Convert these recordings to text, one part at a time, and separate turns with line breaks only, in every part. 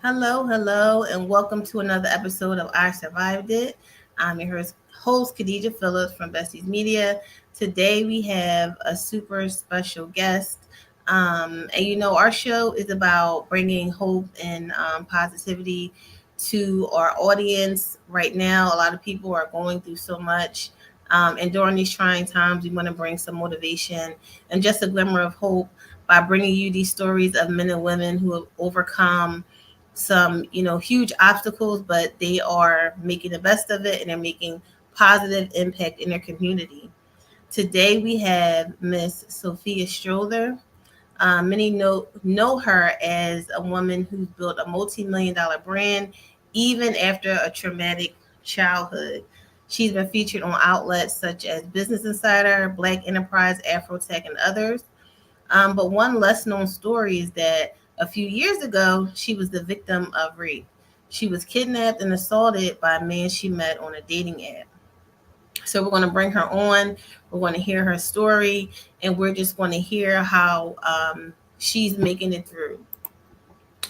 Hello, and welcome to another episode of I Survived It. I'm your host, Khadija Phillips from Besties Media. Today we have a super special guest. Our show is about bringing hope and positivity to our audience. Right now, a lot of people are going through so much. And during these trying times, we want to bring some motivation and just a glimmer of hope by bringing you these stories of men and women who have overcome some huge obstacles, but they are making the best of it and they're making positive impact in their community. Today we have Miss Sophia Strother. Many know her as a woman who's built a multi-million-dollar brand even after a traumatic childhood. She's been featured on outlets such as Business Insider, Black Enterprise, Afro Tech, and others. But one less known story is that a few years ago, she was the victim of rape. She was kidnapped and assaulted by a man she met on a dating app. So we're going to bring her on. We're going to hear her story, and we're just going to hear how she's making it through.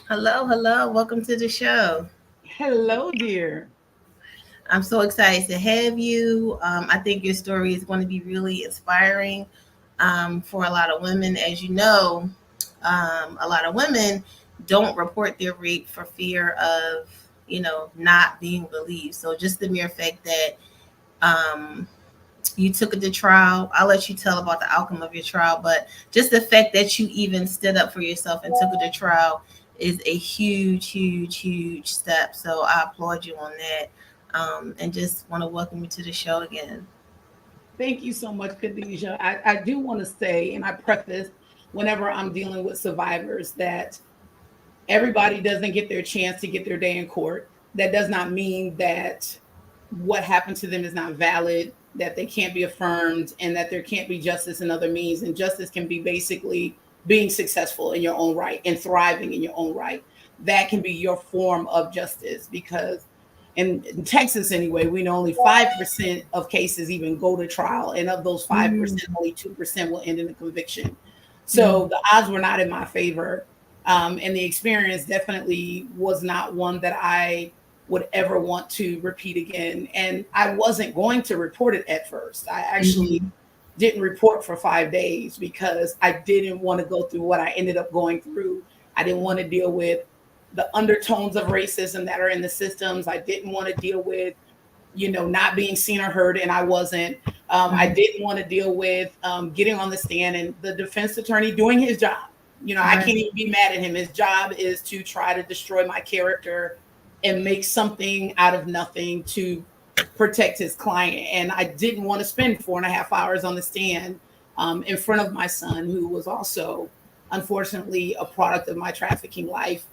Hello. Welcome to the show.
Hello, dear.
I'm so excited to have you. I think your story is going to be really inspiring for a lot of women. As you know, a lot of women don't report their rape for fear of, not being believed. So just the mere fact that um, you took it to trial, I'll let you tell about the outcome of your trial, but just the fact that you even stood up for yourself and took it to trial is a huge step. So I applaud you on that. And just want to welcome you to the show again.
Thank you so much, Khadijah. I do want to say, and I preface whenever I'm dealing with survivors, that everybody doesn't get their chance to get their day in court. That does not mean that what happened to them is not valid, that they can't be affirmed, and that there can't be justice in other means. And justice can be basically being successful in your own right and thriving in your own right. That can be your form of justice because in Texas anyway, we know only 5% of cases even go to trial. And of those 5%,
Mm,
only 2% will end in a conviction.
mm,
So the odds were not in my favor. And the experience definitely was not one that I would ever want to repeat again. And I wasn't going to report it at first. I actually
mhm,
didn't report for 5 days because I didn't want to go through what I ended up going through. I didn't want to deal with the undertones of racism that are in the systems. I didn't want to deal with, not being seen or heard, and I wasn't. I
mhm.
didn't want to deal with getting on the stand and the defense attorney doing his job. I
Right.
can't even be mad at him. His job is to try to destroy my character and make something out of nothing to protect his client. And I didn't want to spend 4.5 hours on the stand in front of my son, who was also, unfortunately, a product of my trafficking life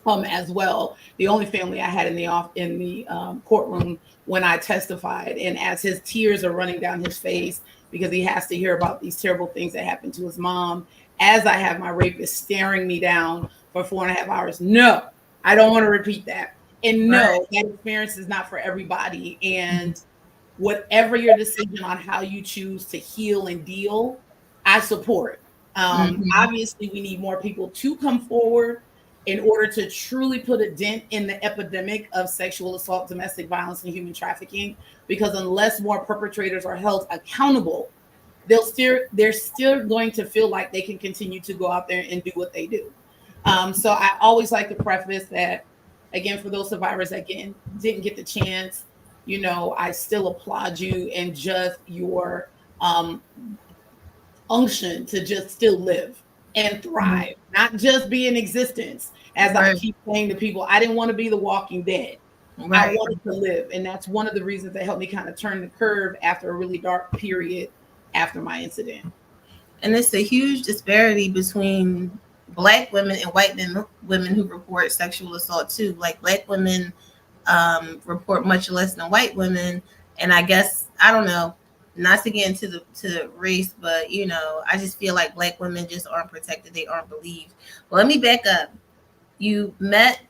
as well. The only family I had in the courtroom when I testified, and as his tears are running down his face because he has to hear about these terrible things that happened to his mom, as I have my rapist staring me down for 4.5 hours. No, I don't want to repeat that. And
Right.
no, that experience is not for everybody.
Mhm,
And whatever your decision on how you choose to heal and deal, I support.
mhm.
Obviously, we need more people to come forward in order to truly put a dent in the epidemic of sexual assault, domestic violence, and human trafficking. Because unless more perpetrators are held accountable, they're still going to feel like they can continue to go out there and do what they do. So I always like to preface that again for those survivors that again didn't get the chance. I still applaud you and just your um, unction to just still live and
Mhm.
thrive, not just be in existence. As I
Right.
keep saying to people, I didn't want to be the walking dead. I
Right.
wanted to live. And that's one of the reasons that helped me kind of turn the curve after a really dark period after my incident.
And it's a huge disparity between black women and white women who report sexual assault too. Like black women report much less than white women, and I guess I don't know. Not to get into the race, but I just feel like black women just aren't protected. They aren't believed. Well, let me back up. You met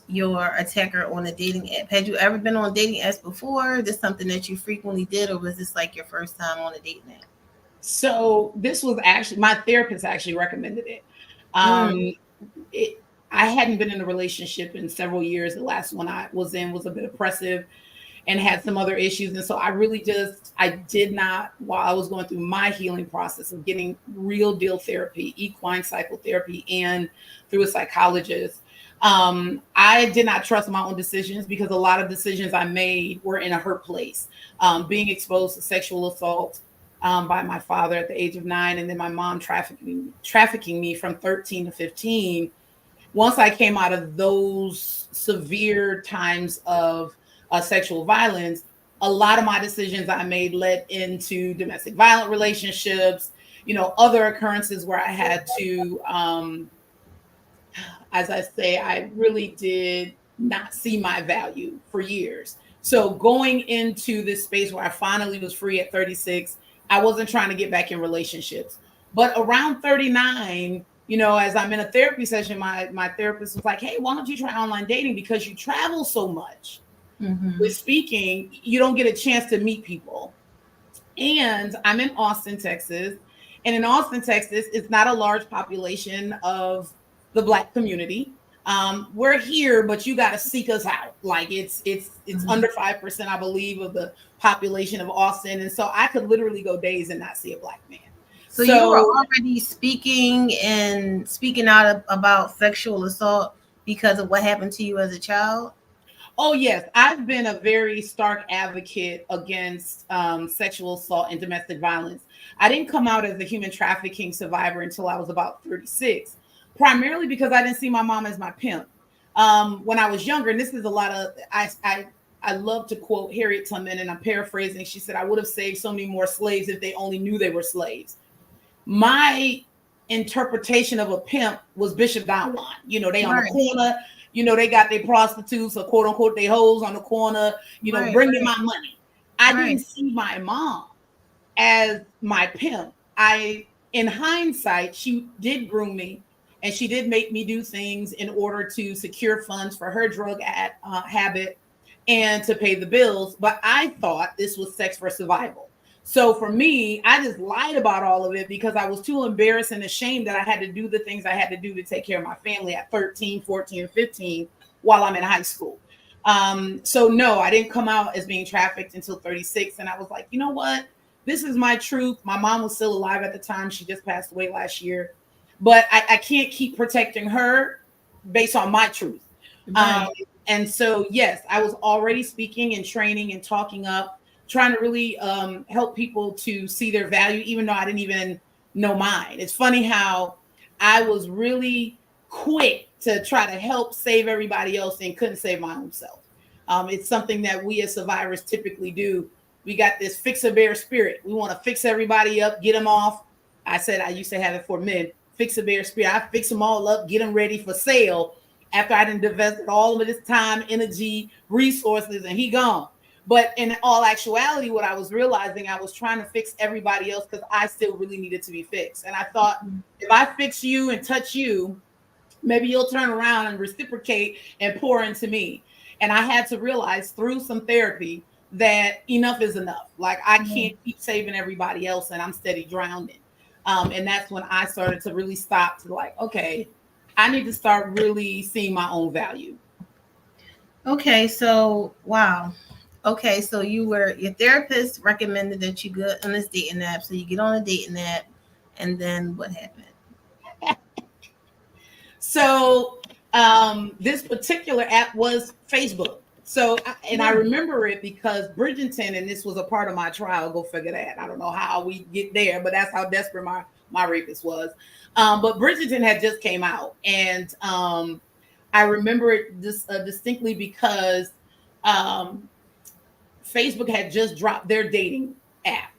your attacker on a dating app. Had you ever been on dating apps before? Is this something that you frequently did, or was this like your first time on a dating app?
So this was actually my therapist actually recommended it.
Mm,
Um, it I hadn't been in a relationship in several years. The last one I was in was a bit oppressive and had some other issues. And so I did not, while I was going through my healing process of getting real deal therapy, equine psychotherapy, and through a psychologist, I did not trust my own decisions because a lot of decisions I made were in a hurt place. Being exposed to sexual assault by my father at the age of 9, and then my mom trafficking me from 13 to 15. Once I came out of those severe times of sexual violence, a lot of my decisions I made led into domestic violent relationships, other occurrences where I had to, as I say, I really did not see my value for years. So going into this space where I finally was free at 36, I wasn't trying to get back in relationships. But around 39, as I'm in a therapy session, my therapist was like, hey, why don't you try online dating? Because you travel so much
Mm-hmm.
with speaking, you don't get a chance to meet people. And I'm in Austin, Texas. And in Austin, Texas, it's not a large population of the Black community. We're here, but you got to seek us out. Like it's
Mm-hmm.
under 5%, I believe, of the population of Austin. And so I could literally go days and not see a Black man.
So you were
So
already speaking out about sexual assault because of what happened to you as a child.
oh, yes. I've been a very stark advocate against sexual assault and domestic violence. I didn't come out as a human trafficking survivor until I was about 36, primarily because I didn't see my mom as my pimp. When I was younger, and this is a lot of, I love to quote Harriet Tubman, and I'm paraphrasing. She said, I would have saved so many more slaves if they only knew they were slaves. My interpretation of a pimp was Bishop Don Juan. They on the
Right,
corner, they got their prostitutes or quote unquote they hoes on the corner,
right,
bring me my money. I
right.
didn't see my mom as my pimp. In hindsight, she did groom me and she did make me do things in order to secure funds for her drug habit and to pay the bills. But I thought this was sex for survival. So for me, I just lied about all of it because I was too embarrassed and ashamed that I had to do the things I had to do to take care of my family at 13, 14, and 15 while I'm in high school. So no, I didn't come out as being trafficked until 36. And I was like, you know what? This is my truth. My mom was still alive at the time. She just passed away last year. But I can't keep protecting her based on my truth. Um,
Right.
and so, yes, I was already speaking and training and talking up, trying to really help people to see their value, even though I didn't even know mine. It's funny how I was really quick to try to help save everybody else and couldn't save my own self. It's something that we as survivors typically do. We got this fix a bear spirit. We want to fix everybody up, get them off. I said I used to have it for men. Fix a bear spirit. I fix them all up, get them ready for sale after I didn't invested all of this time, energy, resources, and he gone. But in all actuality, what I was realizing, I was trying to fix everybody else because I still really needed to be fixed. And I thought, if I fix you and touch you, maybe you'll turn around and reciprocate and pour into me. And I had to realize through some therapy that enough is enough. Like I
Mm-hmm.
can't keep saving everybody else and I'm steady drowning. And that's when I started to really stop to like, okay, I need to start really seeing my own value.
Okay, so wow. Okay, so your therapist recommended that you go on this dating app. So you get on a dating app, and then what happened?
So this particular app was Facebook. So, and I
Mm.
remember it because Bridgerton, and this was a part of my trial. Go figure that. I don't know how we get there, but that's how desperate my rapist was. But Bridgerton had just came out, and I remember it distinctly because um, Facebook had just dropped their dating app.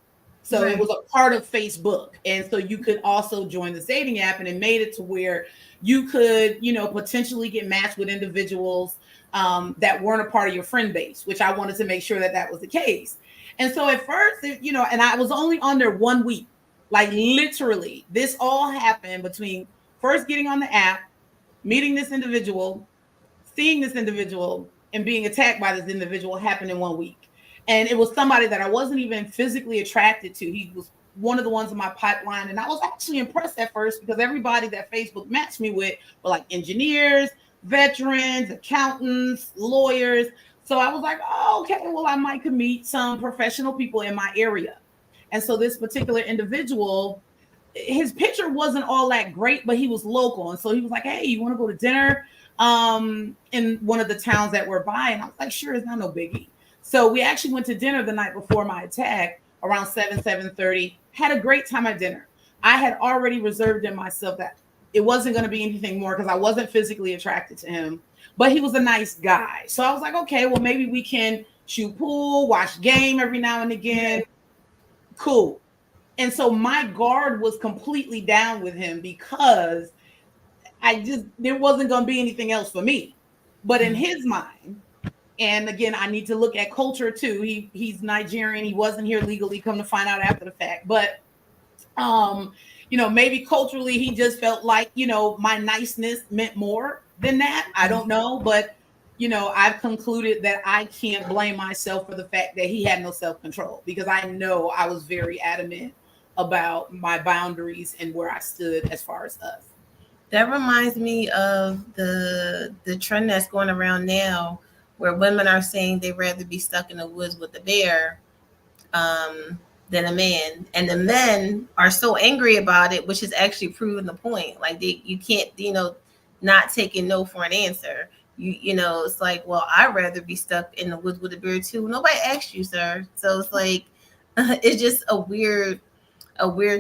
So it
Right.
was a part of Facebook. And so you could also join the dating app, and it made it to where you could, potentially get matched with individuals that weren't a part of your friend base, which I wanted to make sure that that was the case. And so at first, and I was only on there 1 week. Like literally, this all happened between first getting on the app, meeting this individual, seeing this individual, and being attacked by this individual happened in 1 week. And it was somebody that I wasn't even physically attracted to. He was one of the ones in my pipeline. And I was actually impressed at first because everybody that Facebook matched me with were like engineers, veterans, accountants, lawyers. So I was like, oh, okay, well, I might could meet some professional people in my area. And so this particular individual, his picture wasn't all that great, but he was local. And so he was like, hey, you want to go to dinner in one of the towns that we're by? And I was like, sure, it's not no biggie. So we actually went to dinner the night before my attack around 7:30. Had a great time at dinner. I had already reserved in myself that it wasn't going to be anything more because I wasn't physically attracted to him, but he was a nice guy. So I was like, okay, well, maybe we can shoot pool, watch game every now and again. Cool. And so my guard was completely down with him because there wasn't going to be anything else for me. But in his mind, and again, I need to look at culture too. He's Nigerian. He wasn't here legally, come to find out after the fact. But maybe culturally he just felt like, my niceness meant more than that. I don't know, but I've concluded that I can't blame myself for the fact that he had no self-control, because I know I was very adamant about my boundaries and where I stood as far as us.
That reminds me of the trend that's going around now, where women are saying they'd rather be stuck in the woods with a bear than a man, and the men are so angry about it, which is actually proving the point. Like you can't, not taking no for an answer. It's like, well, I'd rather be stuck in the woods with a bear too. Nobody asked you, sir. So it's like, it's just a weird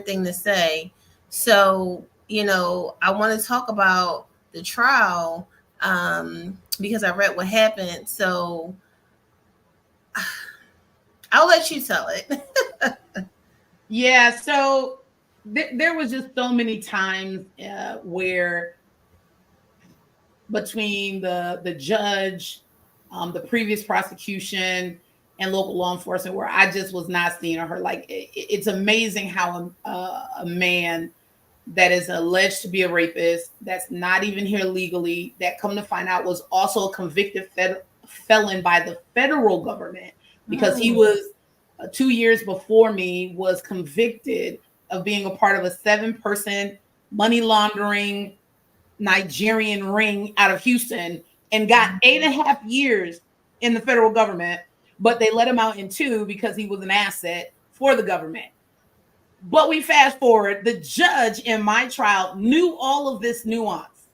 thing to say. So, I want to talk about the trial because I read what happened. So I'll let you tell it.
Yeah. So there was just so many times where between the judge, the previous prosecution, and local law enforcement, where I just was not seeing her. Like it's amazing how a man that is alleged to be a rapist, that's not even here legally, that come to find out was also a convicted felon by the federal government, because he was 2 years before me was convicted of being a part of a 7-person money laundering Nigerian ring out of Houston, and got 8.5 years in the federal government, but they let him out in 2 because he was an asset for the government. But we fast forward, the judge in my trial knew all of this nuance.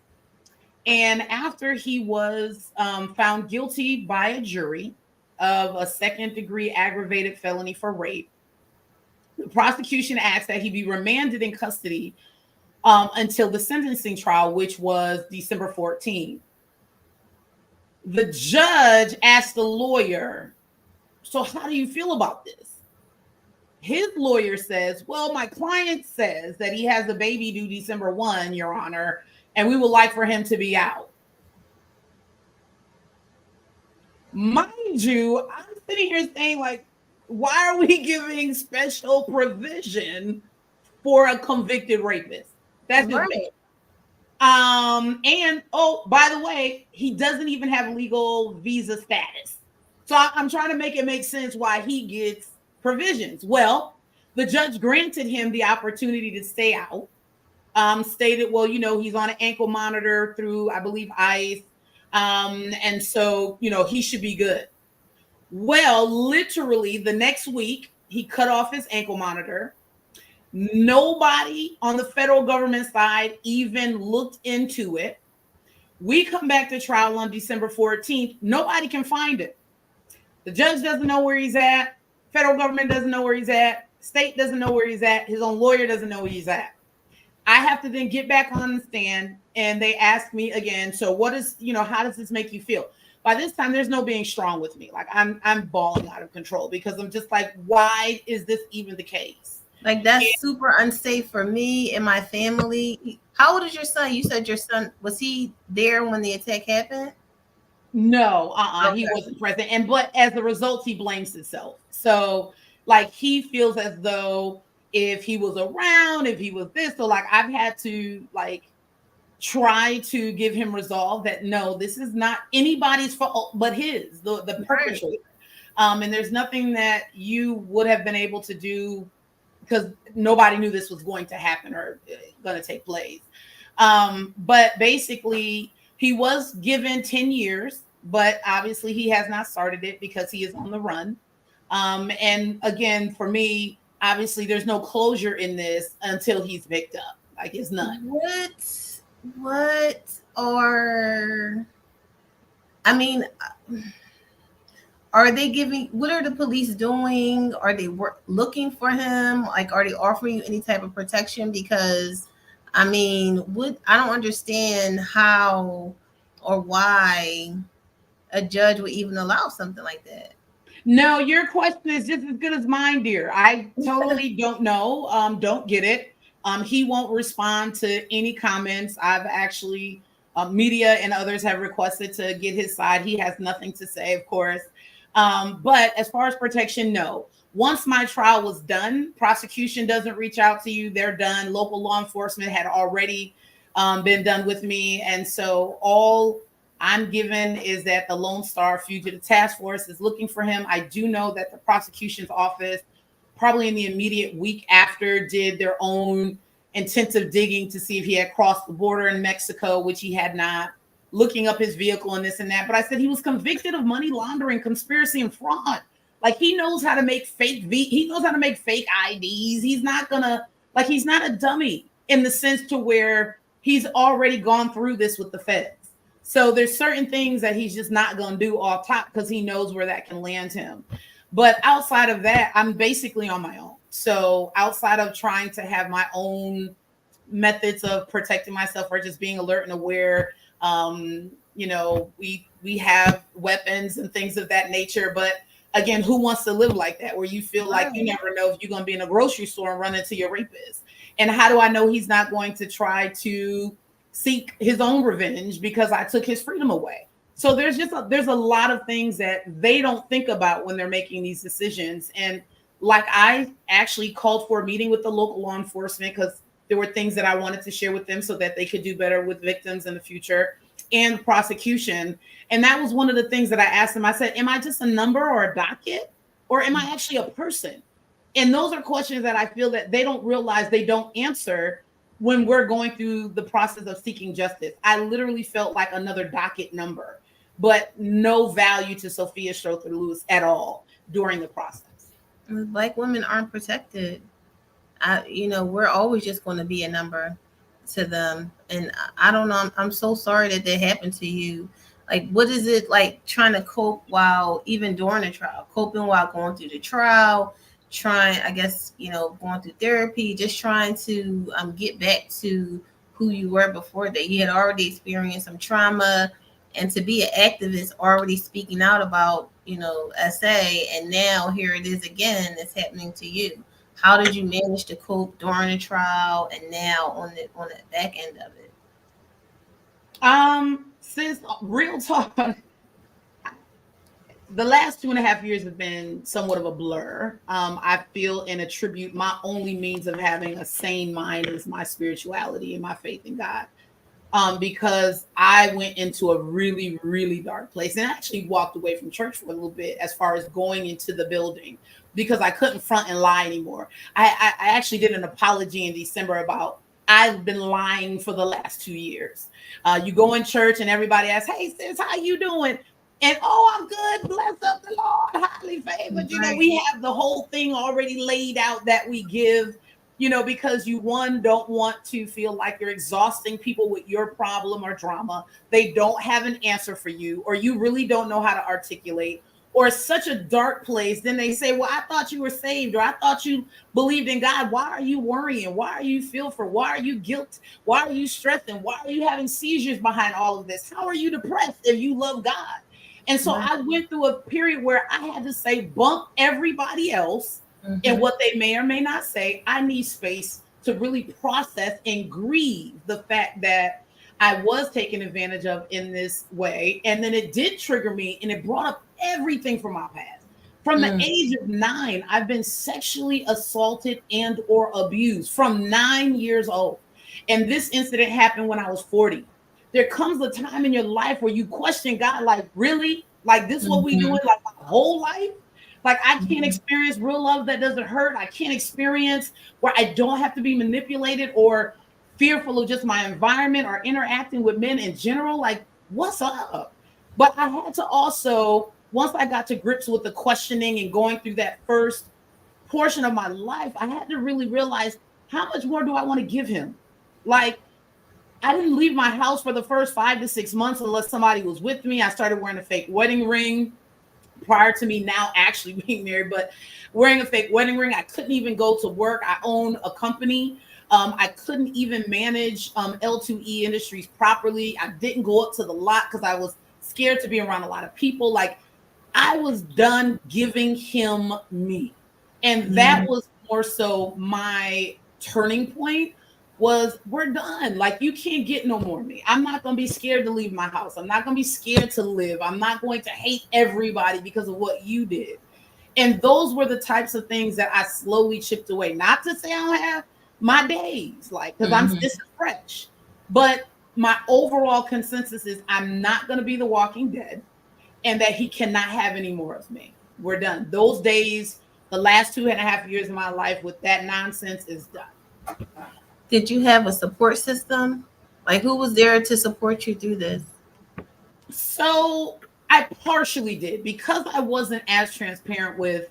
And after he was found guilty by a jury of a 2nd-degree aggravated felony for rape, the prosecution asked that he be remanded in custody until the sentencing trial, which was December 14th. The judge asked the lawyer, so how do you feel about this? His lawyer says, well, my client says that he has a baby due December 1, Your Honor, and we would like for him to be out. Mind you, I'm sitting here saying, like, why are we giving special provision for a convicted rapist? That's just right. And oh, by the way, he doesn't even have legal visa status. So I'm trying to make it make sense why he gets provisions. Well, the judge granted him the opportunity to stay out. Stated, well, he's on an ankle monitor through, I believe, ICE. And so, he should be good. Well, literally the next week, he cut off his ankle monitor. Nobody on the federal government side even looked into it. We come back to trial on December 14th. Nobody can find it. The judge doesn't know where he's at. Federal government doesn't know where he's at. State doesn't know where he's at. His own lawyer doesn't know where he's at. I have to then get back on the stand, and they ask me again, so what is, how does this make you feel? By this time, there's no being strong with me. Like I'm bawling out of control, because I'm just like, why is this even the case?
Like, that's super unsafe for me and my family. How old is your son? You said your son, was he there when the attack happened?
No, okay. He wasn't present. But as a result, he blames himself. So like, he feels as though if he was around, if he was this, so like I've had to like try to give him resolve that no, this is not anybody's fault but his, the perpetrator. And there's nothing that you would have been able to do because nobody knew this was going to happen or going to take place. But basically, he was given 10 years, but obviously he has not started it because he is on the run. And again, for me, obviously, there's no closure in this until he's picked up. Like, it's none.
What are, I mean, are they giving, what are the police doing? Are they looking for him? Like, are they offering you any type of protection? Because, I mean, what, I don't understand how or why a judge would even allow something like that.
No, your question is just as good as mine, dear. I totally don't know. Don't get it. He won't respond to any comments. I've actually, media and others have requested to get his side. He has nothing to say, of course. But as far as protection, no. Once my trial was done, prosecution doesn't reach out to you. They're done. Local law enforcement had already been done with me. And so all I'm given is that the Lone Star Fugitive Task Force is looking for him. I do know that the prosecution's office, probably in the immediate week after, did their own intensive digging to see if he had crossed the border in Mexico, which he had not, looking up his vehicle and this and that. But I said he was convicted of money laundering, conspiracy, and fraud. Like, he knows how to make he knows how to make fake IDs. He's not gonna, like, he's not a dummy in the sense to where he's already gone through this with the feds. So there's certain things that he's just not going to do off top because he knows where that can land him. But outside of that, I'm basically on my own. So outside of trying to have my own methods of protecting myself or just being alert and aware, we have weapons and things of that nature. But again, who wants to live like that, where you feel like you never know if you're going to be in a grocery store and run into your rapist? And how do I know he's not going to try to seek his own revenge because I took his freedom away? So there's a lot of things that they don't think about when they're making these decisions. And like, I actually called for a meeting with the local law enforcement because there were things that I wanted to share with them so that they could do better with victims in the future, and prosecution. And that was one of the things that I asked them. I said, am I just a number or a docket, or am I actually a person? And those are questions that I feel that they don't realize they don't answer when we're going through the process of seeking justice. I literally felt like another docket number, but no value to Sophia Strother Lewis at all during the process.
Black women aren't protected. We're always just going to be a number to them. And I don't know. I'm so sorry that that happened to you. Like, what is it like trying to cope while even during the trial, coping while going through the trial, trying, I guess, going through therapy, just trying to get back to who you were before that. You had already experienced some trauma, and to be an activist already speaking out about, SA, and now here it is again, it's happening to you. How did you manage to cope during the trial and now on the back end of it?
Since real talk, the last 2.5 years have been somewhat of a blur. I feel and attribute my only means of having a sane mind is my spirituality and my faith in God. Because I went into a really, really dark place and actually walked away from church for a little bit as far as going into the building because I couldn't front and lie anymore. I actually did an apology in December about I've been lying for the last 2 years. You go in church and everybody asks, "Hey sis, how you doing?" And I'm good, bless of the Lord, highly favored.
Right.
We have the whole thing already laid out that we give, because you, one, don't want to feel like you're exhausting people with your problem or drama. They don't have an answer for you, or you really don't know how to articulate, or it's such a dark place. Then they say, well, I thought you were saved, or I thought you believed in God. Why are you worrying? Why are you fearful? Why are you guilt? Why are you stressing? Why are you having seizures behind all of this? How are you depressed if you love God? And so I went through a period where I had to say, bump everybody else and what they may or may not say. I need space to really process and grieve the fact that I was taken advantage of in this way. And then it did trigger me, and it brought up everything from my past. From the age of 9, I've been sexually assaulted and or abused from 9 years old. And this incident happened when I was 40. There comes a time in your life where you question God, like, really? Like, this is what we doing like my whole life? Like, I can't
Mhm.
experience real love that doesn't hurt. I can't experience where I don't have to be manipulated or fearful of just my environment or interacting with men in general. Like, what's up? But I had to also, once I got to grips with the questioning and going through that first portion of my life, I had to really realize, how much more do I want to give him? Like, I didn't leave my house for the first 5 to 6 months unless somebody was with me. I started wearing a fake wedding ring prior to me now actually being married, but wearing a fake wedding ring. I couldn't even go to work. I own a company. I couldn't even manage L2E Industries properly. I didn't go up to the lot because I was scared to be around a lot of people. Like, I was done giving him me. And that
Yeah.
was more so my turning point, was we're done. Like, you can't get no more of me. I'm not going to be scared to leave my house. I'm not going to be scared to live. I'm not going to hate everybody because of what you did. And those were the types of things that I slowly chipped away. Not to say I don't have my days, like, because this is fresh. But my overall consensus is, I'm not going to be the Walking Dead, and that he cannot have any more of me. We're done. Those days, the last 2.5 years of my life with that nonsense is done.
Did you have a support system? Like, who was there to support you through this?
So I partially did, because I wasn't as transparent with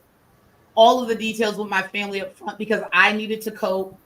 all of the details with my family up front, because I needed to cope.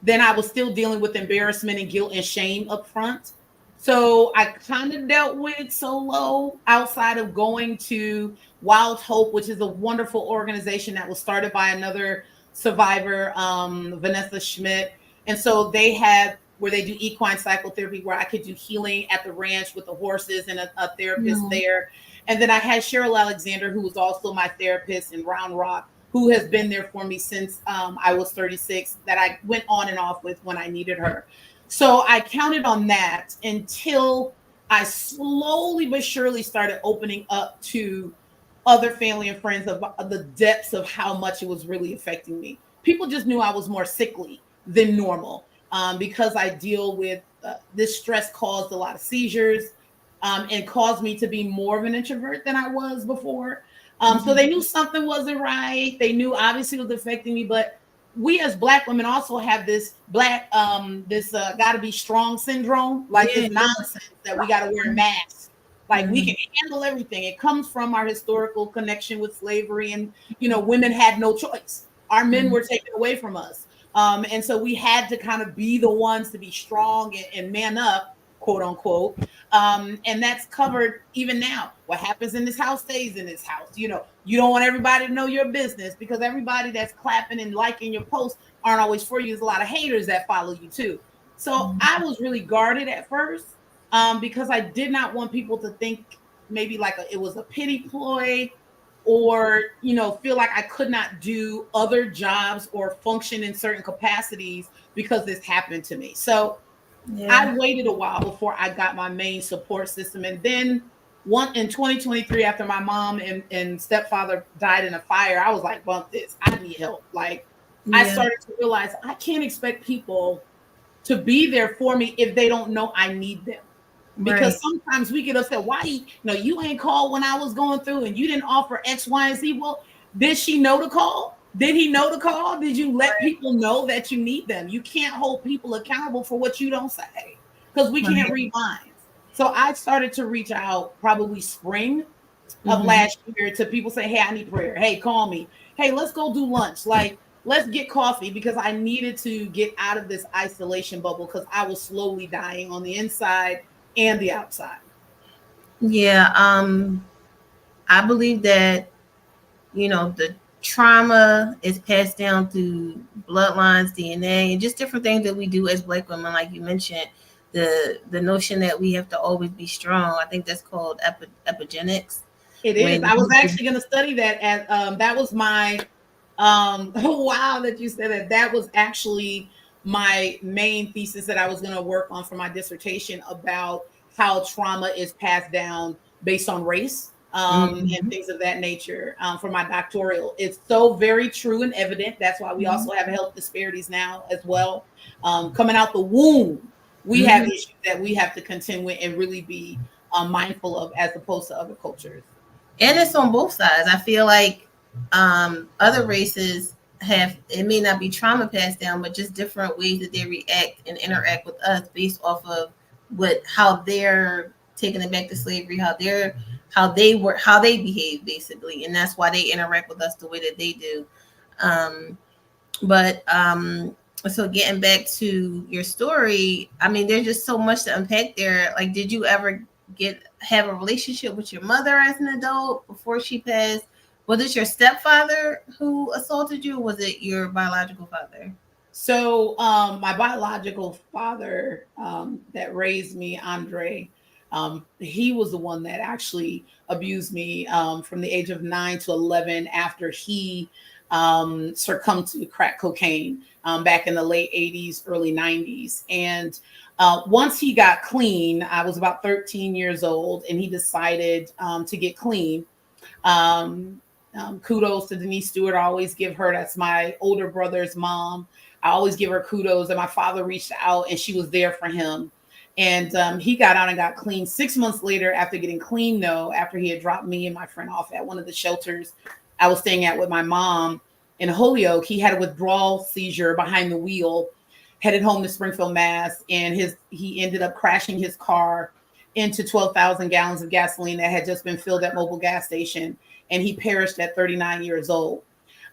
Then I was still dealing with embarrassment and guilt and shame up front. So I kind of dealt with it solo, outside of going to Wild Hope, which is a wonderful organization that was started by another survivor, Vanessa Schmidt. And so they had, where they do equine psychotherapy, where I could do healing at the ranch with the horses and a therapist
No.
there. And then I had Cheryl Alexander, who was also my therapist in Round Rock, who has been there for me since I was 36, that I went on and off with when I needed her. So I counted on that until I slowly but surely started opening up to other family and friends of the depths of how much it was really affecting me. People just knew I was more sickly than normal, because I deal with this stress caused a lot of seizures, and caused me to be more of an introvert than I was before. So
Mhm.
they knew something wasn't right. They knew obviously it was affecting me, but we as Black women also have this gotta be strong syndrome, like
Yeah.
this nonsense that we gotta wear masks. Like, we
Mhm.
can handle everything. It comes from our historical connection with slavery, and women had no choice. Our men
Mhm.
were taken away from us. And so we had to kind of be the ones to be strong and man up, quote unquote. And that's covered even now. What happens in this house stays in this house. You don't want everybody to know your business, because everybody that's clapping and liking your posts aren't always for you. There's a lot of haters that follow you too. So I was really guarded at first, because I did not want people to think maybe like it was a pity ploy, or feel like I could not do other jobs or function in certain capacities because this happened to me. So
Yeah.
I waited a while before I got my main support system. And then one in 2023, after my mom and stepfather died in a fire, I was like, bump this. I need help. Like, I
Yeah.
started to realize I can't expect people to be there for me if they don't know I need them. Because
Right.
sometimes we get upset. Why you ain't called when I was going through, and you didn't offer X, Y, and Z. Well, did she know to call? Did he know to call? Did you let people know that you need them? You can't hold people accountable for what you don't say, because we can't
Right.
read minds. So I started to reach out probably spring of
Mhm.
last year to people, say, hey, I need prayer. Hey, call me. Hey, let's go do lunch. Like, let's get coffee, because I needed to get out of this isolation bubble, because I was slowly dying on the inside and the outside.
Yeah. I believe that the trauma is passed down through bloodlines, DNA, and just different things that we do as Black women, like you mentioned. The notion that we have to always be strong. I think that's called epigenetics.
It is.
When
I was actually going to study that. At that was my wow, that you said that. That was actually my main thesis that I was going to work on for my dissertation, about how trauma is passed down based on race, and
Mhm.
things of that nature, for my doctoral. It's so very true and evident. That's why we
Mhm.
also have health disparities now as well. Coming out the womb, we have
Mhm.
issues that we have to contend with and really be mindful of, as opposed to other cultures.
And it's on both sides. I feel like Other races have, it may not be trauma passed down, but just different ways that they react and interact with us based off of what how they're taking it back to slavery, how they behave basically, and that's why they interact with us the way that they do. Um, but so getting back to your story, I mean, there's just so much to unpack there. Like, did you ever get have a relationship with your mother as an adult before she passed? Was it your stepfather who assaulted you, or was it your biological father?
So, my biological father that raised me, Andre, he was the one that actually abused me from the age of 9 to 11 after he succumbed to crack cocaine back in the late 80s, early 90s. And once he got clean, I was about 13 years old, and he decided to get clean. Um, Kudos to Denise Stewart. I always give her, that's my older brother's mom. I always give her kudos that my father reached out and she was there for him. And he got out and got clean 6 months later after getting clean, though, after he had dropped me and my friend off at one of the shelters I was staying at with my mom in Holyoke. He had a withdrawal seizure behind the wheel, headed home to Springfield, Mass. And he ended up crashing his car into 12,000 gallons of gasoline that had just been filled at Mobil gas station. And he perished at 39 years old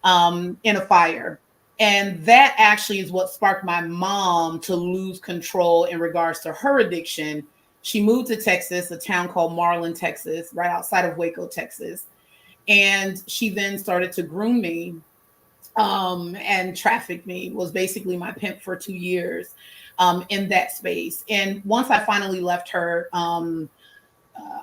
in a fire. And that actually is what sparked my mom to lose control in regards to her addiction. She moved to Texas, a town called Marlin, Texas, right outside of Waco, Texas. And she then started to groom me and traffic me, was basically my pimp for 2 years in that space. And once I finally left her,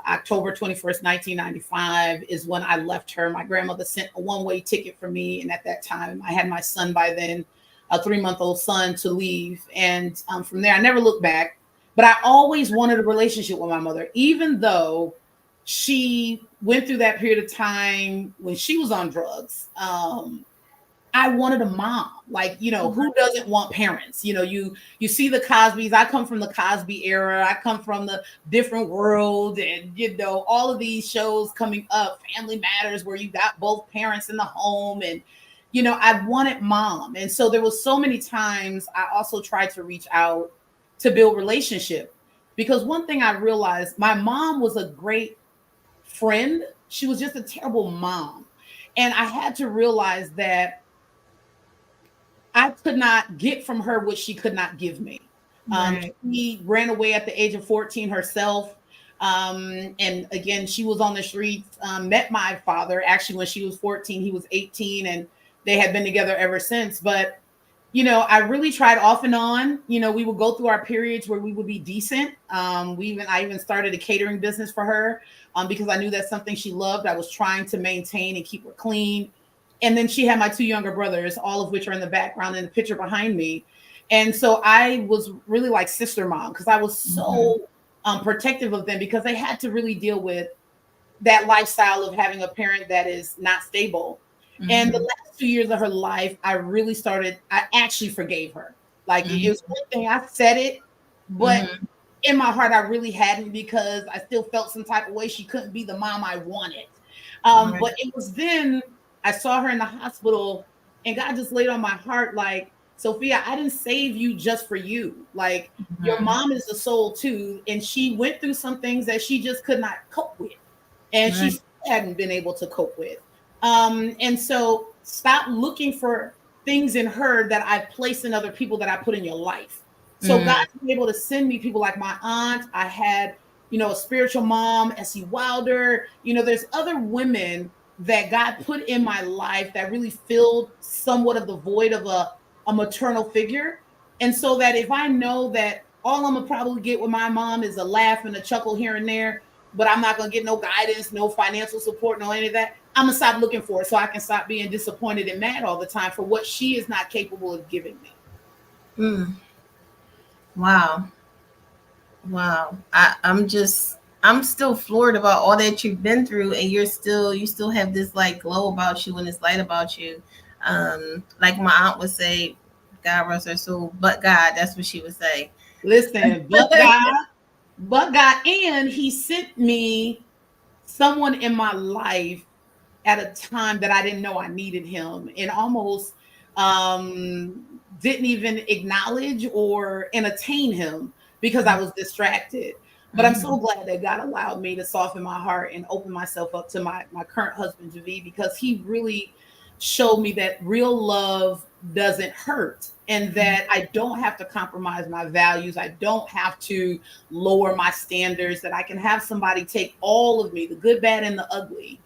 October 21st, 1995 is when I left her. My grandmother sent a one-way ticket for me. And at that time, I had my son by then, a 3-month-old son, to leave. And from there, I never looked back. But I always wanted a relationship with my mother, even though she went through that period of time when she was on drugs. I wanted a mom. Like, who doesn't want parents? You see the Cosbys. I come from the Cosby era. I come from the Different World, and all of these shows coming up, Family Matters, where you got both parents in the home. And I wanted mom. And so there was so many times I also tried to reach out to build relationship, because one thing I realized, my mom was a great friend. She was just a terrible mom. And I had to realize that I could not get from her what she could not give me.
Right.
She ran away at the age of 14 herself. And again, she was on the streets, met my father actually when she was 14, he was 18, and they had been together ever since. But, I really tried off and on. We would go through our periods where we would be decent. I even started a catering business for her because I knew that's something she loved. I was trying to maintain and keep her clean. And then she had my two younger brothers, all of which are in the background in the picture behind me. And so I was really like sister mom, because I was so protective of them, because they had to really deal with that lifestyle of having a parent that is not stable. And the last 2 years of her life, I actually forgave her. Like, it was one thing, I said it, but in my heart, I really hadn't, because I still felt some type of way she couldn't be the mom I wanted.
Right.
But it was then I saw her in the hospital, and God just laid on my heart, like, Sophia, I didn't save you just for you. Like, your mom is a soul too. And she went through some things that she just could not cope with. And she
Right.
hadn't been able to cope with. And so stop looking for things in her that I place in other people that I put in your life. So God's been able to send me people like my aunt. I had, a spiritual mom, Essie Wilder. There's other women that God put in my life that really filled somewhat of the void of a maternal figure. And so that if I know that all I'm gonna probably get with my mom is a laugh and a chuckle here and there, but I'm not gonna get no guidance, no financial support, no any of that, I'm gonna stop looking for it, so I can stop being disappointed and mad all the time for what she is not capable of giving me.
Mm. Wow. Wow. I'm still floored about all that you've been through, and you still have this like glow about you and this light about you. Like my aunt would say, God rest her soul, but God, that's what she would say.
Listen, but God, and He sent me someone in my life at a time that I didn't know I needed him, and almost didn't even acknowledge or entertain him because I was distracted. But I'm so
Mhm.
glad that God allowed me to soften my heart and open myself up to my current husband, Javi, because he really showed me that real love doesn't hurt, and that I don't have to compromise my values. I don't have to lower my standards, that I can have somebody take all of me, the good, bad, and the ugly,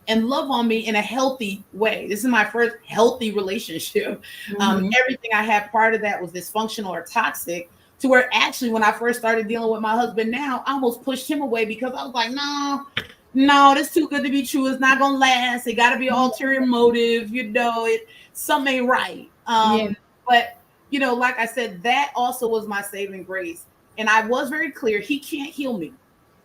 and love on me in a healthy way. This is my first healthy relationship.
Mhm.
Everything I had prior to that was dysfunctional or toxic, to where actually when I first started dealing with my husband now, I almost pushed him away because I was like, no, no, this too good to be true. It's not gonna last. It gotta be an ulterior motive, something ain't right.
Yeah.
But like I said, that also was my saving grace. And I was very clear, he can't heal me.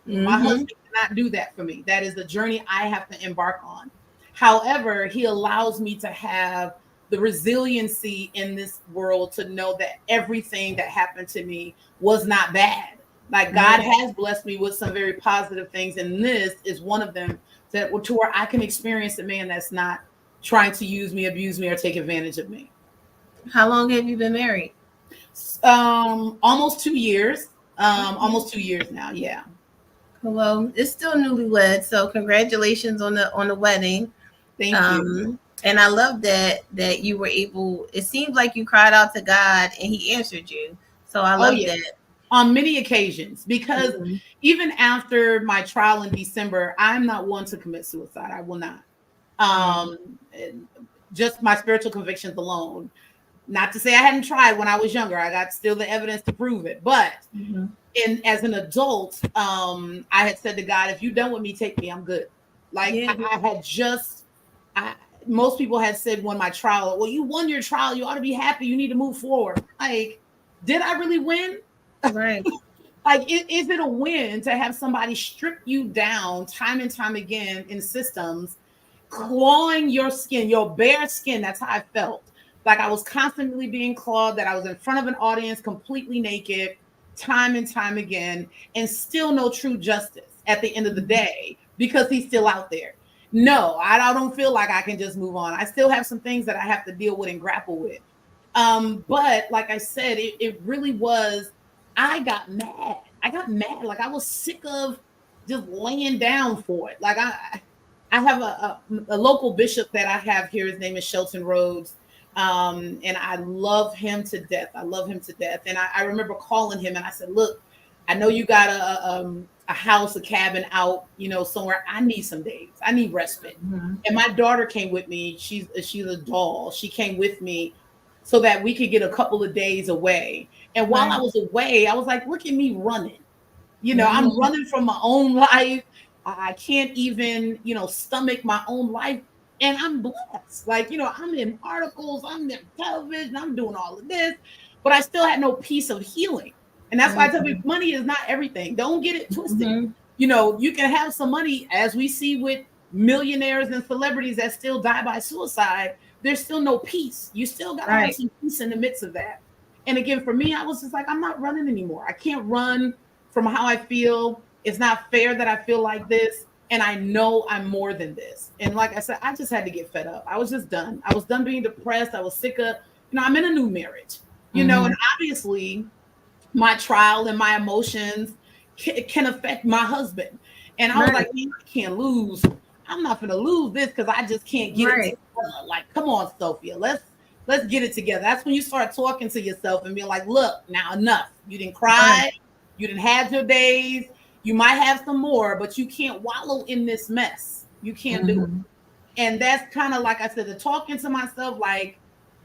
My
Mhm.
husband cannot do that for me. That is the journey I have to embark on. However, he allows me to have the resiliency in this world to know that everything that happened to me was not bad. Like, God
Right.
has blessed me with some very positive things, and this is one of them, that to where I can experience a man that's not trying to use me, abuse me, or take advantage of me.
How long have you been married?
Almost 2 years.
Okay.
Almost 2 years now. Yeah.
Well, it's still newlywed, so congratulations on the wedding.
Thank you.
And I love that you were able. It seems like you cried out to God and He answered you. So I
Oh
love
yeah.
that.
On many occasions, because
Mhm.
even after my trial in December, I'm not one to commit suicide. I will not.
Mhm.
Um, just my spiritual convictions alone. Not to say I hadn't tried when I was younger. I got still the evidence to prove it. But
Mhm.
as an adult, I had said to God, if you're done with me, take me. I'm good. Like
Yeah.
I had just, I most people had said when my trial, well, you won your trial. You ought to be happy. You need to move forward. Like, did I really win?
Right.
Like, is it a win to have somebody strip you down time and time again in systems, clawing your skin, your bare skin? That's how I felt. Like I was constantly being clawed, that I was in front of an audience completely naked, time and time again, and still no true justice at the end of the
Mhm.
day because he's still out there. No, I don't feel like I can just move on. I still have some things that I have to deal with and grapple with. But like I said, it really was, I got mad. I got mad. Like I was sick of just laying down for it. Like I have a local bishop that I have here. His name is Shelton Rhodes. And I love him to death. I love him to death. And I remember calling him and I said, look, I know you got a house, a cabin out, somewhere. I need some days. I need respite.
Mhm.
And my daughter came with me. She's a doll. She came with me so that we could get a couple of days away. And while I
Right.
was away, I was like, look at me running. I'm
Mhm.
running from my own life. I can't even, stomach my own life. And I'm blessed. Like, I'm in articles, I'm in television, I'm doing all of this, but I still had no piece of healing. And that's why I tell
Mhm.
people money is not everything. Don't get it twisted.
Mhm.
You can have some money, as we see with millionaires and celebrities that still die by suicide. There's still no peace. You still got to have
Right.
some peace in the midst of that. And again, for me, I was just like, I'm not running anymore. I can't run from how I feel. It's not fair that I feel like this. And I know I'm more than this. And like I said, I just had to get fed up. I was just done. I was done being depressed. I was sick of, I'm in a new marriage, and
Mhm.
obviously my trial and my emotions can affect my husband. And I was
Right.
like, man, I can't lose. I'm not gonna lose this because I just can't get it
Right.
together. Like, come on, Sophia, let's get it together. That's when you start talking to yourself and being like, look, now enough. You didn't
Right.
cry, you didn't have your days, you might have some more, but you can't wallow in this mess. You can't do it.
Mhm.
And that's kind of like I said, the talking to myself, like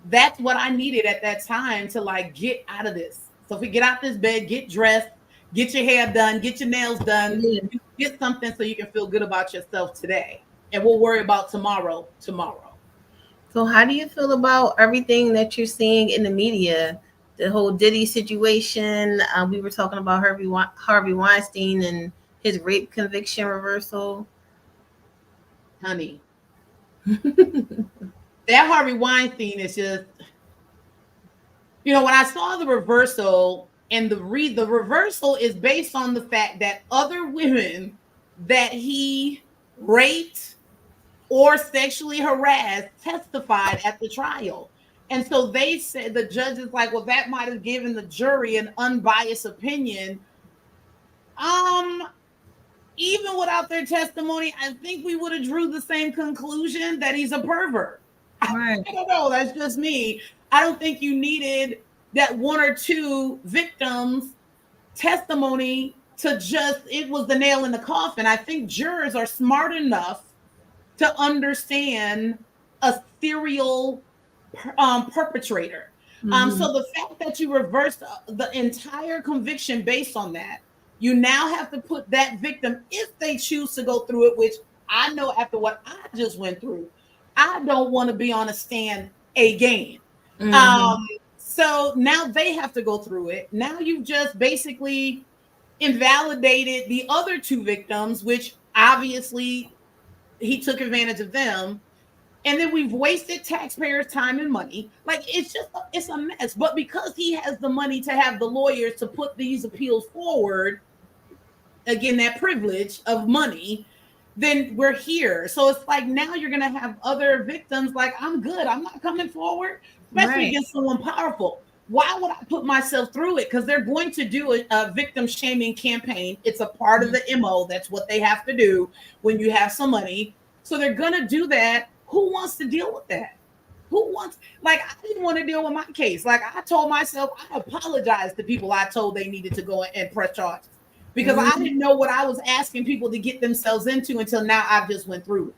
that's what I needed at that time to like get out of this. So if we get out this bed, get dressed, get your hair done, get your nails done,
Yeah.
get something so you can feel good about yourself today. And we'll worry about tomorrow.
So how do you feel about everything that you're seeing in the media? The whole Diddy situation. We were talking about Harvey Weinstein and his rape conviction reversal.
Honey, that Harvey Weinstein is just, when I saw the reversal, and the reversal is based on the fact that other women that he raped or sexually harassed testified at the trial. And so they said, the judge is like, well, that might have given the jury an unbiased opinion. Um, Even without their testimony, I think we would have drew the same conclusion that he's a pervert. I
Right.
don't know. That's just me. I don't think you needed that one or two victims' testimony to just, it was the nail in the coffin. I think jurors are smart enough to understand a serial perpetrator.
Mm-hmm.
So the fact that you reversed the entire conviction based on that, you now have to put that victim, if they choose to go through it, which I know after what I just went through, I don't want to be on a stand again.
Mm-hmm.
Um, so now they have to go through it. Now you've just basically invalidated the other two victims, which obviously he took advantage of them, and then we've wasted taxpayers' time and money. Like, it's just, it's a mess. But because he has the money to have the lawyers to put these appeals forward, again, that privilege of money, then we're here. So it's like now you're going to have other victims like, I'm good, I'm not coming forward, especially
Right.
against someone powerful. Why would I put myself through it? Because they're going to do a victim shaming campaign. It's a part of the MO. That's what they have to do when you have some money. So they're going to do that. Who wants to deal with that? Who wants, like, I didn't want to deal with my case. Like, I told myself, I apologized to people I told they needed to go and press charges because I
Mm-hmm.
didn't know what I was asking people to get themselves into until now I've just went through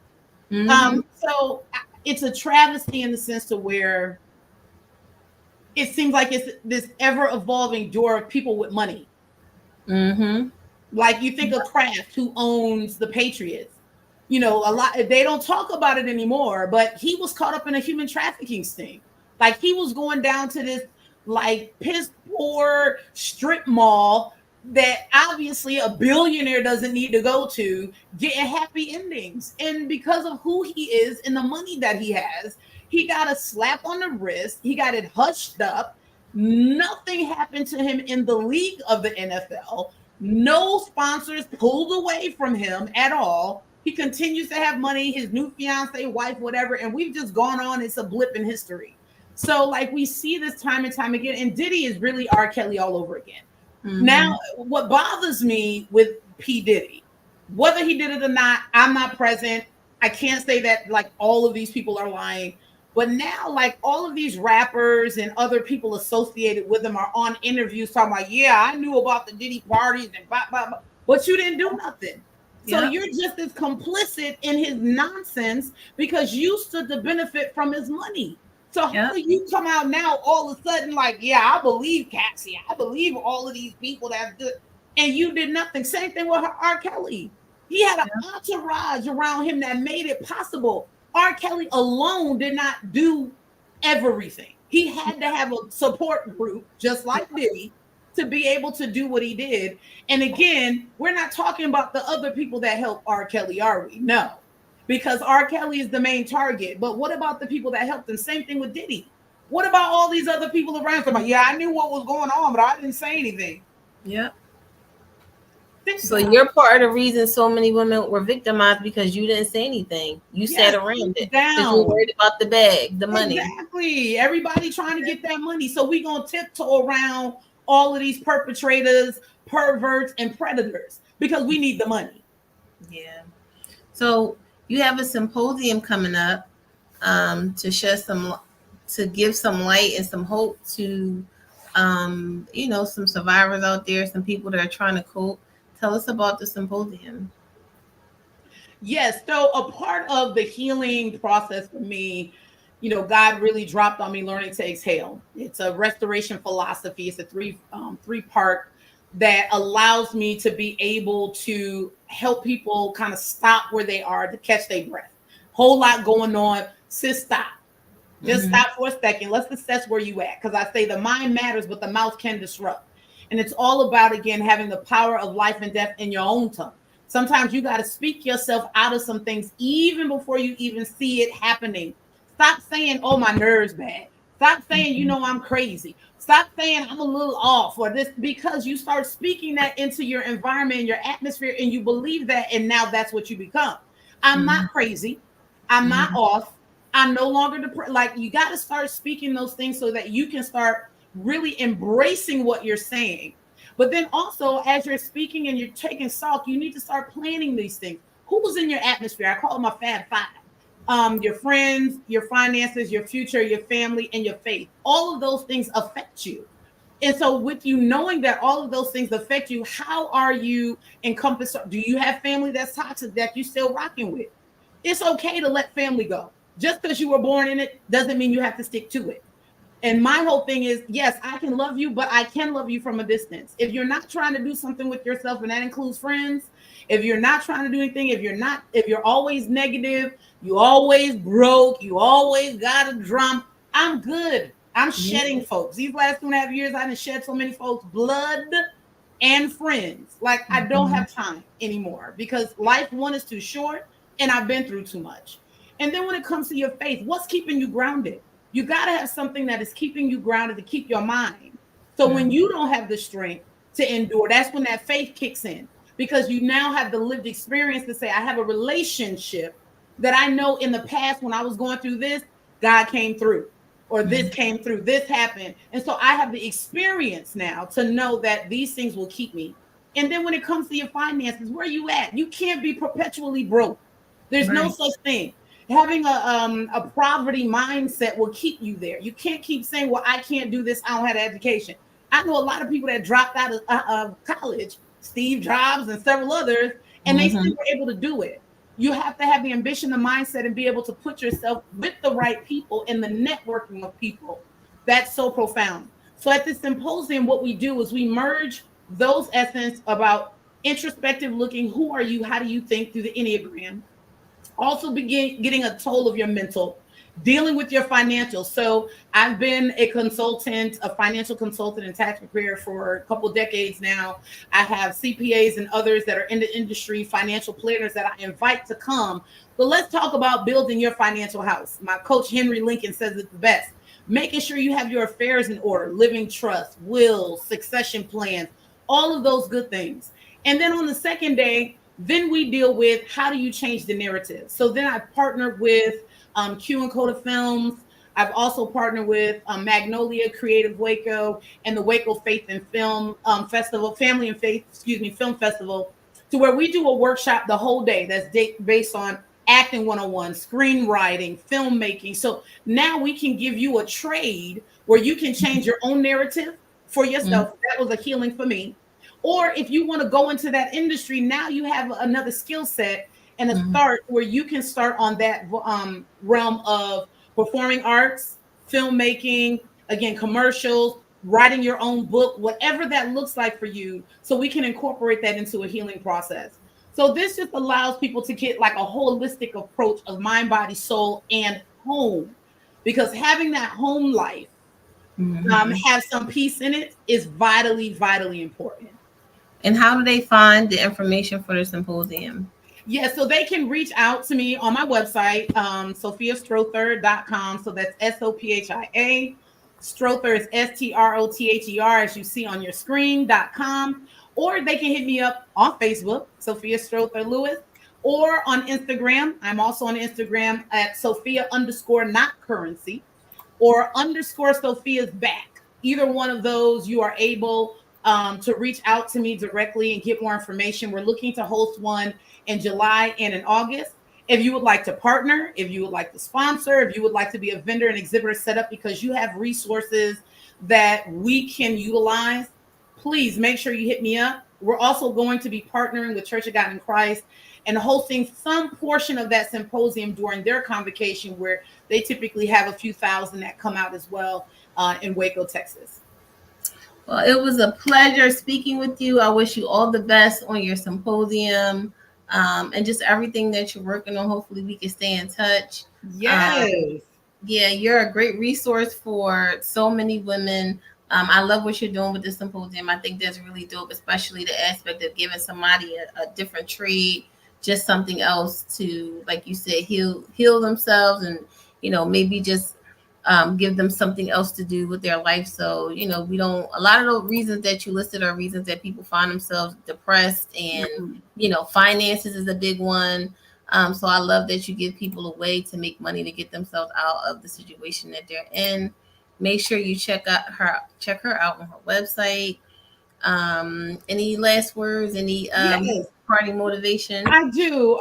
it.
Mm-hmm.
So it's a travesty in the sense to where it seems like it's this ever evolving door of people with money.
Mm-hmm.
Like, you think of Kraft, who owns the Patriots. You know, a lot, they don't talk about it anymore, but he was caught up in a human trafficking sting. Like, he was going down to this like piss poor strip mall that obviously a billionaire doesn't need to go to, getting happy endings. And because of who he is and the money that he has, he got a slap on the wrist, he got it hushed up. Nothing happened to him in the league of the NFL. No sponsors pulled away from him at all. He continues to have money, his new fiance, wife, whatever, and we've just gone on. It's a blip in history. So, like, we see this time and time again, and Diddy is really R. Kelly all over again.
Mm-hmm.
Now, what bothers me with P. Diddy, whether he did it or not, I'm not present. I can't say that like all of these people are lying. But now, like, all of these rappers and other people associated with them are on interviews talking about, yeah, I knew about the Diddy parties and blah, blah, blah, but you didn't do nothing. So
Yep.
you're just as complicit in his nonsense because you stood to benefit from his money. So how
Yep.
do you come out now all of a sudden like, yeah, I believe Cassie, I believe all of these people that do, and you did nothing? Same thing with R. Kelly. He had an entourage around him that made it possible. R. Kelly alone did not do everything. He had to have a support group, just like Diddy, to be able to do what he did. And again, we're not talking about the other people that helped R. Kelly, are we? No, because R. Kelly is the main target. But what about the people that helped him? Same thing with Diddy. What about all these other people around him? Like, yeah, I knew what was going on, but I didn't say anything.
Yep.
Think
So
about it.
you're part of the reason so many women were victimized because you didn't say anything. You sat
Yes,
around it
keep
because you were
down.
worried about the bag, the money.
Exactly. Everybody trying to get that money. So we gonna tiptoe around all of these perpetrators, perverts, and predators because we need the money.
Yeah. So you have a symposium coming up to shed some, to give some light and some hope to, some survivors out there, some people that are trying to cope. Tell us about the symposium.
Yes. So a part of the healing process for me, God really dropped on me learning to exhale. It's a restoration philosophy. It's a three part that allows me to be able to help people kind of stop where they are to catch their breath. Whole lot going on. Sis, stop. Just
Mm-hmm.
stop for a second. Let's assess where you at. Because I say the mind matters, but the mouth can disrupt. And it's all about, again, having the power of life and death in your own tongue. Sometimes you got to speak yourself out of some things even before you even see it happening. Stop saying, oh, my nerves bad. Stop saying, I'm crazy. Stop saying I'm a little off or this, because you start speaking that into your environment, your atmosphere, and you believe that. And now that's what you become. I'm
Mm-hmm.
not crazy. I'm not off. I'm no longer depressed. Like, you got to start speaking those things so that you can start really embracing what you're saying. But then also, as you're speaking and you're taking stock, you need to start planning these things. Who's in your atmosphere? I call them a Fab Five. Your friends, your finances, your future, your family, and your faith. All of those things affect you. And so, with you knowing that all of those things affect you, how are you encompassed? Do you have family that's toxic that you still rocking with? It's okay to let family go. Just because you were born in it doesn't mean you have to stick to it. And my whole thing is, yes, I can love you, but I can love you from a distance. If you're not trying to do something with yourself, and that includes friends, if you're not trying to do anything, if you're always negative, you always broke, you always got a drum, I'm good. I'm shedding folks. These last 2.5 years, I didn't shed so many folks, blood and friends. Like, I don't have time anymore because life, one, is too short, and I've been through too much. And then when it comes to your faith, what's keeping you grounded? You got to have something that is keeping you grounded to keep your mind. So when you don't have the strength to endure, that's when that faith kicks in, because you now have the lived experience to say, I have a relationship that I know in the past when I was going through this, God came through, or this came through, this happened. And so I have the experience now to know that these things will keep me. And then when it comes to your finances, where are you at? You can't be perpetually broke. There's no such thing. Having a poverty mindset will keep you there. You can't keep saying, well, I can't do this, I don't have an education. I know a lot of people that dropped out of college, Steve Jobs and several others, and they still were able to do it. You have to have the ambition, the mindset, and be able to put yourself with the right people in the networking of people. That's so profound. So at this symposium, what we do is we merge those essence about introspective looking. Who are you? How do you think through the Enneagram? Also begin getting a toll of your mental, dealing with your financial. So I've been a consultant, a financial consultant and tax preparer for a couple decades now. I have CPAs and others that are in the industry, financial planners that I invite to come. But let's talk about building your financial house. My coach Henry Lincoln says it the best: making sure you have your affairs in order, living trust, wills, succession plans, all of those good things. And then on the second day, then we deal with how do you change the narrative. So then I've partnered with Q and Coda Films. I've also partnered with Magnolia Creative Waco and the Waco Faith and Film Festival, Family and Faith, Film Festival, to where we do a workshop the whole day that's based on acting 101, screenwriting, filmmaking. So now we can give you a trade where you can change your own narrative for yourself. That was a healing for me. Or if you want to go into that industry, now you have another skill set and a start where you can start on that realm of performing arts, filmmaking, again, commercials, writing your own book, whatever that looks like for you, so we can incorporate that into a healing process. So this just allows people to get like a holistic approach of mind, body, soul, and home, because having that home life, have some peace in it, is vitally, vitally important.
And how do they find the information for the symposium?
Yeah, so they can reach out to me on my website, sophiastrother.com. So that's SOPHIA. Strother is STROTHER, as you see on your screen.com. Or they can hit me up on Facebook, Sophia Strother Lewis, or on Instagram. I'm also on Instagram at Sophia _ not currency, or _ Sophia's back. Either one of those, you are able to reach out to me directly and get more information. We're looking to host one in July and in August. If you would like to partner, if you would like to sponsor, if you would like to be a vendor and exhibitor set up because you have resources that we can utilize, please make sure you hit me up. We're also going to be partnering with Church of God in Christ and hosting some portion of that symposium during their convocation, where they typically have a few thousand that come out as well in Waco, Texas.
Well, it was a pleasure speaking with you. I wish you all the best on your symposium, and just everything that you're working on. Hopefully we can stay in touch.
Yes.
Yeah, you're a great resource for so many women. I love what you're doing with the symposium. I think that's really dope, especially the aspect of giving somebody a different trade, just something else to, like you said, heal themselves, and maybe just give them something else to do with their life. So we don't. A lot of the reasons that you listed are reasons that people find themselves depressed, and finances is a big one. So I love that you give people a way to make money to get themselves out of the situation that they're in. Make sure you check her out on her website. Any last words? Any
Yes.
party motivation?
I do.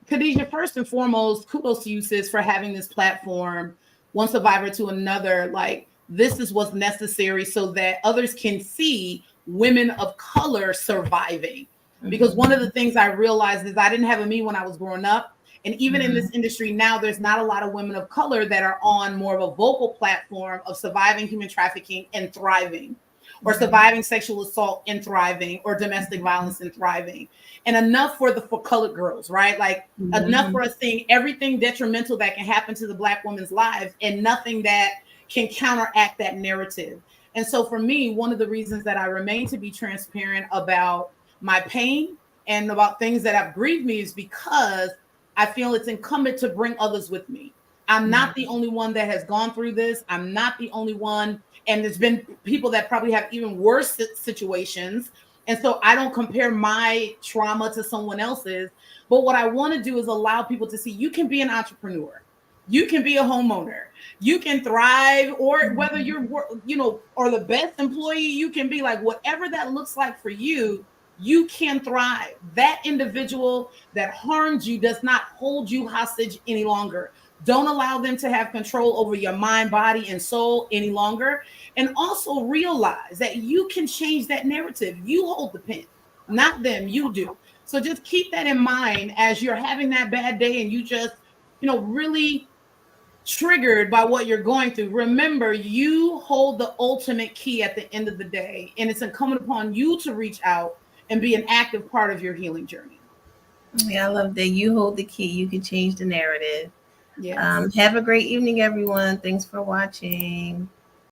Khadijah, first and foremost, kudos to you, sis, for having this platform, one survivor to another. Like, this is what's necessary so that others can see women of color surviving. Because one of the things I realized is I didn't have a me when I was growing up. And even in this industry now, there's not a lot of women of color that are on more of a vocal platform of surviving human trafficking and thriving, or surviving sexual assault and thriving, or domestic violence and thriving. And enough for colored girls, right? Like, enough for us seeing everything detrimental that can happen to the Black woman's lives and nothing that can counteract that narrative. And so for me, one of the reasons that I remain to be transparent about my pain and about things that have grieved me is because I feel it's incumbent to bring others with me. I'm not the only one that has gone through this. I'm not the only one. And there's been people that probably have even worse situations. And so I don't compare my trauma to someone else's. But what I want to do is allow people to see you can be an entrepreneur. You can be a homeowner. You can thrive, or whether you're, or the best employee you can be, like, whatever that looks like for you, you can thrive. That individual that harmed you does not hold you hostage any longer. Don't allow them to have control over your mind, body, and soul any longer. And also realize that you can change that narrative. You hold the pen, not them, you do. So just keep that in mind as you're having that bad day and you just, really triggered by what you're going through. Remember, you hold the ultimate key at the end of the day, and it's incumbent upon you to reach out and be an active part of your healing journey.
Yeah, I love that you hold the key. You can change the narrative.
Yes.
Have a great evening, everyone. Thanks for watching.